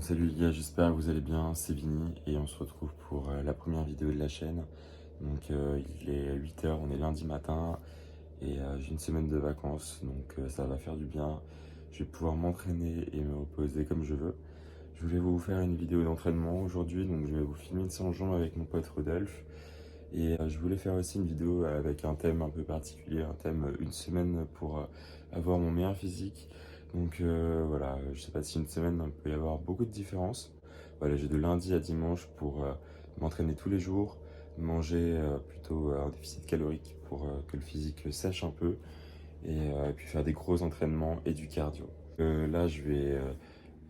Salut les gars, j'espère que vous allez bien, c'est Vini et on se retrouve pour la première vidéo de la chaîne. Il est 8 h, on est lundi matin et j'ai une semaine de vacances donc ça va faire du bien. Je vais pouvoir m'entraîner et me reposer comme je veux. Je voulais vous faire une vidéo d'entraînement aujourd'hui, donc je vais vous filmer une séance jambes avec mon pote Rodolphe. Et je voulais faire aussi une vidéo avec un thème un peu particulier, un thème une semaine pour avoir mon meilleur physique. Voilà, je sais pas si une semaine il peut y avoir beaucoup de différences. Voilà, j'ai de lundi à dimanche pour m'entraîner tous les jours, manger plutôt un déficit calorique pour que le physique sèche un peu et puis faire des gros entraînements et du cardio. Là, je vais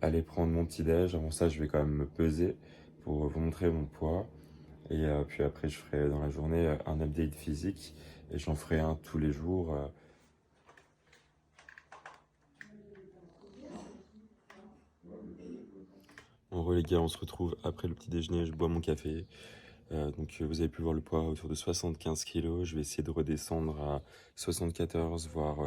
aller prendre mon petit déj. Avant ça, je vais quand même me peser pour vous montrer mon poids. Puis après, je ferai dans la journée un update physique et j'en ferai un tous les jours. En gros, les gars, on se retrouve après le petit déjeuner. Je bois mon café. Vous avez pu voir le poids autour de 75 kg. Je vais essayer de redescendre à 74, voire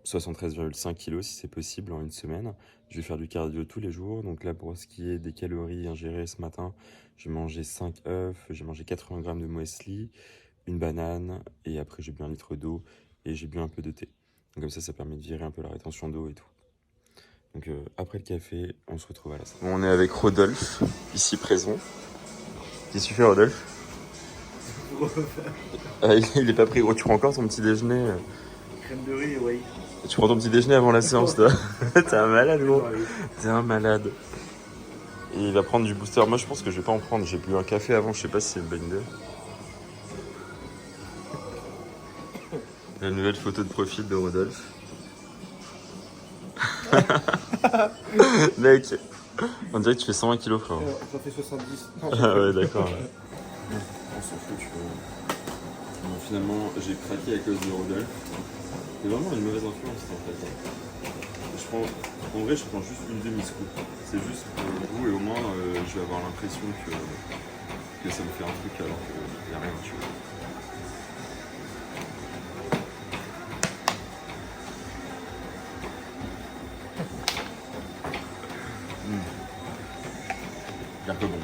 73,5 kg si c'est possible en une semaine. Je vais faire du cardio tous les jours. Donc là, pour ce qui est des calories ingérées ce matin, j'ai mangé 5 œufs, j'ai mangé 80 grammes de muesli, une banane, et après j'ai bu 1 litre d'eau et j'ai bu un peu de thé. Donc comme ça permet de virer un peu la rétention d'eau et tout. Après le café, on se retrouve à la salle. On est avec Rodolphe, ici présent. Qu'est-ce que tu fais, Rodolphe? Il est pas pris. Oh, tu prends encore ton petit déjeuner? Crème de riz, oui. Tu prends ton petit déjeuner avant la séance, toi? T'es un malade, gros. T'es un malade. Et il va prendre du booster. Moi, je pense que je vais pas en prendre. J'ai bu un café avant, je sais pas si c'est une bonne idée. La nouvelle photo de profil de Rodolphe. Mec, on dirait que tu fais 120 kilos, frère. J'en fais 70. Ah ouais, d'accord. Ouais. On s'en fout, tu vois. Bon, finalement, j'ai craqué à cause de Rodolphe. C'est vraiment une mauvaise influence, en fait. En vrai, je prends juste une demi-scoop. C'est juste pour le goût et au moins, je vais avoir l'impression que ça me fait un truc alors qu'il n'y a rien, tu vois. C'est un peu bon.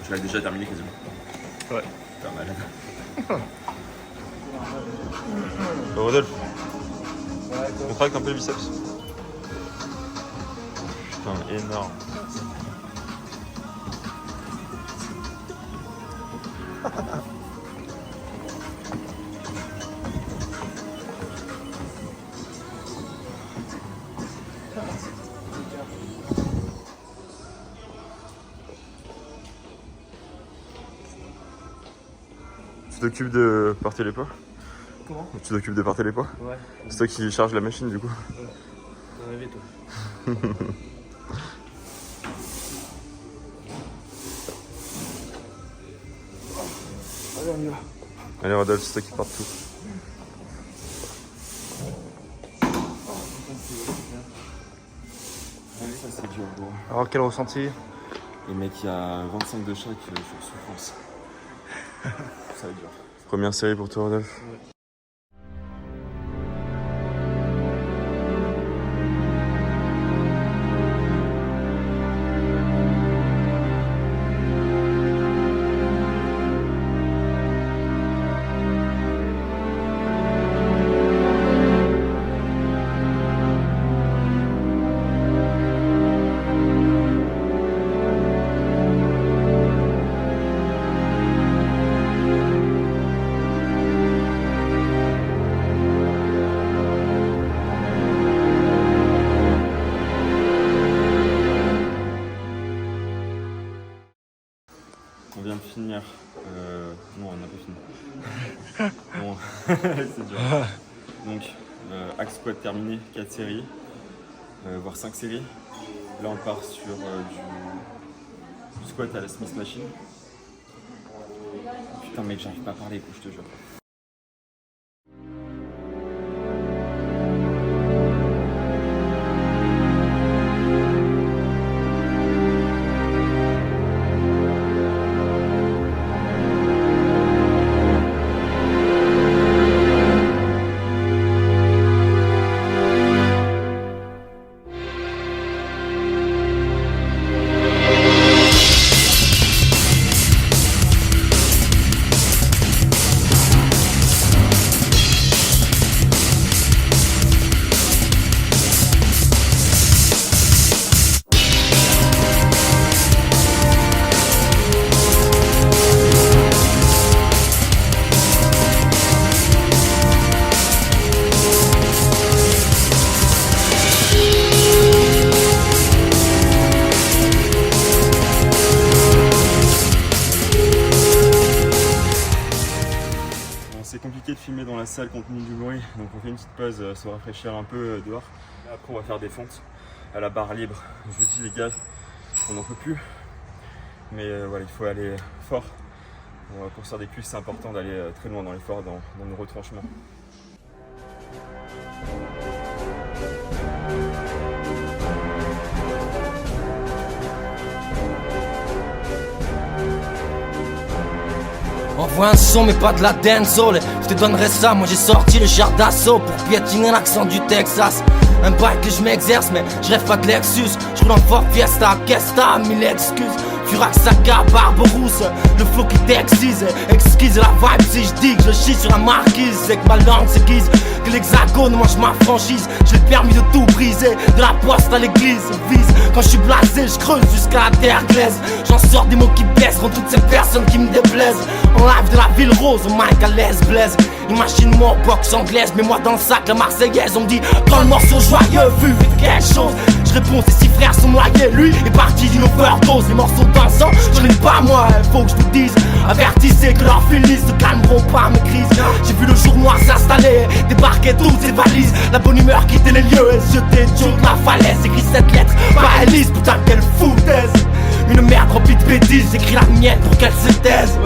Je l'avais déjà terminé quasiment. Ouais. Pas malade. Rodolphe, on tracte un peu le biceps. Putain, énorme. Tu t'occupes de porter les poids? Comment? Tu t'occupes de porter les poids? Ouais. C'est toi qui charge la machine du coup? Ouais. T'as rêvé, toi. Allez, on y va. Allez Rodolphe, c'est toi qui porte tout. Allez, ça c'est dur gros. Alors, quel ressenti? Les mecs, il y a 25 de chaque sur souffrance. Ça va être dur. Première série pour toi Rodolphe? Ouais. On vient de finir. Non, on n'a pas fini. Bon, c'est dur. Donc, axe squat terminé, 4 séries, voire 5 séries. Là, on part sur du squat à la Smith Machine. Putain, mec, j'arrive pas à parler, quoi, je te jure. dans la salle compte tenu du bruit, donc on fait une petite pause, se rafraîchir un peu dehors. Et après on va faire des fentes à la barre libre. Je vous dis les gars, on n'en peut plus. Mais voilà, il faut aller fort. Pour sortir des cuisses, c'est important d'aller très loin dans l'effort, dans nos retranchements. Envoie un son mais pas de la dancehall. Je te donnerai ça, moi j'ai sorti le char d'assaut pour piétiner l'accent du Texas. Un bail que je m'exerce mais je rêve pas de Lexus. Je roule en Ford Fiesta, qu'est-ce que t'as, mille excuses. Furax, Saka, Barberousse, le flow qui t'excise. Exquise la vibe si je dis que je chie sur la marquise. C'est que ma langue s'aiguise, que l'hexagone mange ma franchise. J'ai le permis de tout briser, de la poste à l'église. Vise, quand je suis blasé, je creuse jusqu'à la terre glaise. J'en sors des mots qui blesseront toutes ces personnes qui me déplaisent. En live de la ville rose, au mic à l'aise blaise. Imagine-moi en boxe anglaise, mais moi dans le sac la marseillaise. On me dit, quand le morceau joyeux fut vite quelque chose. Je réponds, ces 6 frères sont noyés, lui est parti d'une overdose. Les morceaux dansants, je n'ai pas moi, il faut que je vous dise. Avertissez que leurs fils ne calmeront pas mes crises. J'ai vu le jour noir s'installer, débarquer toutes ces valises. La bonne humeur quitter les lieux et se jeter de la falaise. Écrit cette lettre par Elise, putain quelle foutaise. Une merde remplie de bêtises, j'écris la mienne pour qu'elle se taise.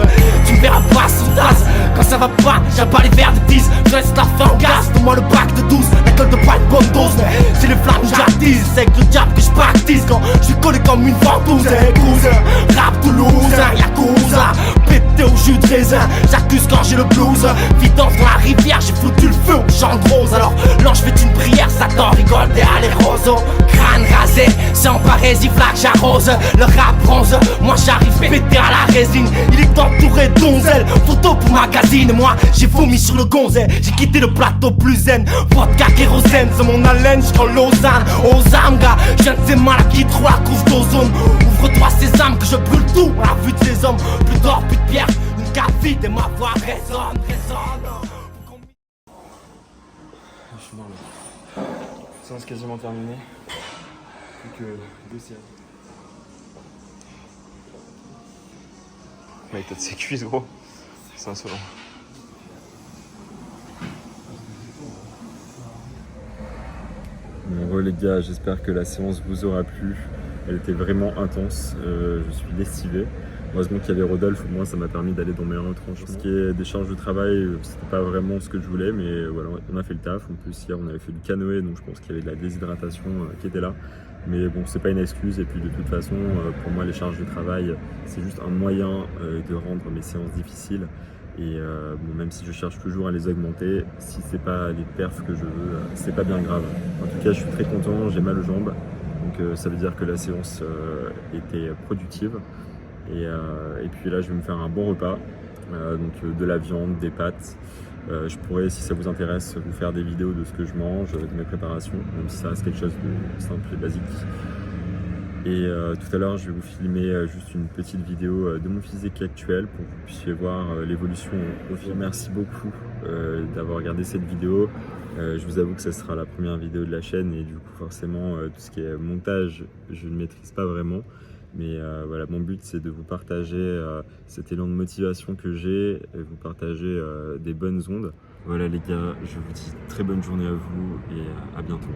Tu me verras pas sous tasse, quand ça va pas, j'aime pas les verres de 10. Je reste la fin en gaz, donne-moi le bac de 12. La gueule de pas une bonne dose, mais c'est les flammes que j'attise. C'est avec le diable que je baptise quand je suis collé comme une ventouse. Cousin, rap toulousain, yakuza, pété au jus de raisin. J'accuse quand j'ai le blues, vidange dans la rivière, j'ai foutu le feu au champ de rose. Alors l'ange fait une prière, Satan rigole derrière les roseaux. Crâne rasé, sans parésie, flaque j'arrose. Le rap bronze, moi j'arrive pété à la résine. Il est entouré d'onzelles, photo pour magazine. Et moi j'ai vomi sur le gonzet, j'ai quitté le plateau plus zen. Vodka kérosène, c'est mon haleine jusqu'en Lausanne. Aux âmes gars, je viens de ces malades qui trop la couche d'ozone. Ouvre-toi ces âmes que je brûle tout à la vue de ces hommes. Plus d'or, plus de pierre, une cave vide et ma voix résonne. Je suis mort là. La séance quasiment terminée. Plus que 2 séries. Mec, t'as de ses cuisses, gros. C'est insolent. Bon, les gars, j'espère que la séance vous aura plu. Elle était vraiment intense. Je suis lessivé. Heureusement qu'il y avait Rodolphe, au moins ça m'a permis d'aller dans mes retranchements. Ce qui est des charges de travail, c'était pas vraiment ce que je voulais, mais voilà, on a fait le taf. En plus, hier, on avait fait du canoë, donc je pense qu'il y avait de la déshydratation qui était là. Mais bon, c'est pas une excuse, et puis de toute façon, pour moi, les charges de travail, c'est juste un moyen de rendre mes séances difficiles. Et bon, même si je cherche toujours à les augmenter, si c'est pas les perfs que je veux, c'est pas bien grave. En tout cas, je suis très content, j'ai mal aux jambes, donc ça veut dire que la séance était productive. Et puis là, je vais me faire un bon repas, donc de la viande, des pâtes. Je pourrais, si ça vous intéresse, vous faire des vidéos de ce que je mange, de mes préparations, même si ça reste quelque chose de simple et basique. Et tout à l'heure, je vais vous filmer juste une petite vidéo de mon physique actuel pour que vous puissiez voir l'évolution au fil. Merci beaucoup d'avoir regardé cette vidéo. Je vous avoue que ce sera la première vidéo de la chaîne et du coup forcément tout ce qui est montage, je ne maîtrise pas vraiment. Mais voilà, mon but c'est de vous partager cet élan de motivation que j'ai et vous partager des bonnes ondes. Voilà les gars, je vous dis très bonne journée à vous et à bientôt.